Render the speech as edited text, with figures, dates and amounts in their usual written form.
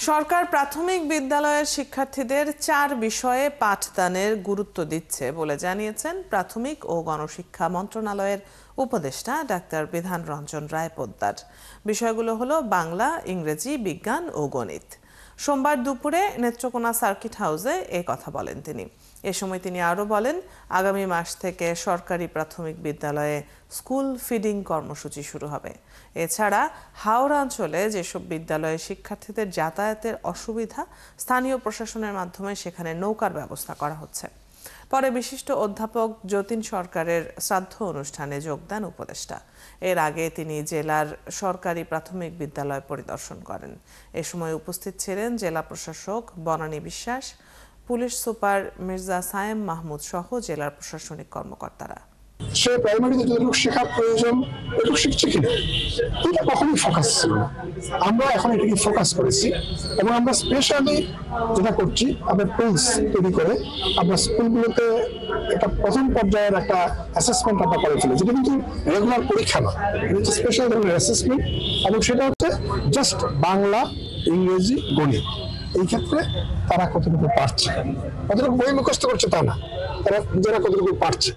সরকার প্রাথমিক বিদ্যালয়ের শিক্ষার্থীদের 4 বিষয়ে পাঠদানের গুরুত্ব দিচ্ছে বলে জানিয়েছেন প্রাথমিক ও গণশিক্ষা মন্ত্রণালয়ের উপদেষ্টা ডাক্তার বিধান রঞ্জন রায় পোদ্দার। বিষয়গুলো হলো বাংলা, ইংরেজি, বিজ্ঞান ও গণিত। সোমবার দুপুরে নেত্রকোনা সার্কিট হাউসে এ কথা বলেন তিনি। এ সময় তিনি আরও বলেন, আগামী মাস থেকে সরকারি প্রাথমিক বিদ্যালয়ে স্কুল ফিডিং কর্মসূচি শুরু হবে। এছাড়া হাওড়া অঞ্চলে যেসব বিদ্যালয়ে শিক্ষার্থীদের যাতায়াতের অসুবিধা, স্থানীয় প্রশাসনের মাধ্যমে সেখানে নৌকার ব্যবস্থা করা হচ্ছে। পরে বিশিষ্ট অধ্যাপক যতীন সরকারের শ্রাদ্ধ অনুষ্ঠানে যোগ দেন উপদেষ্টা। এর আগে তিনি জেলার সরকারি প্রাথমিক বিদ্যালয় পরিদর্শন করেন। এ সময় উপস্থিত ছিলেন জেলা প্রশাসক বনানী বিশ্বাস, পুলিশ সুপার মির্জা সায়েম মাহমুদ সহ জেলার প্রশাসনিক কর্মকর্তারা। সে প্রাইমারিতে যতটুকু শেখার প্রয়োজন এটুকু শিখছে কিনা এটা কখনোই ফোকাস ছিল না। আমরা এখন এটাকে ফোকাস করেছি এবং আমরা স্পেশালি যেটা করছি, আমরা টুলস তৈরি করে আমরা স্কুলগুলোতে একটা প্রথম পর্যায়ের একটা অ্যাসেসমেন্ট আমরা করে ফেলি, যেটা কিন্তু রেগুলার পরীক্ষা না, এটা হচ্ছে স্পেশাল ধরনের অ্যাসেসমেন্ট। এবং সেটা হচ্ছে জাস্ট বাংলা, ইংরেজি, গণিত। এই ক্ষেত্রে তারা কতটুকু পারছে, কতটুকু বই মুখস্থ করছে তা না, তারা নিজেরা কতটুকু পারছে।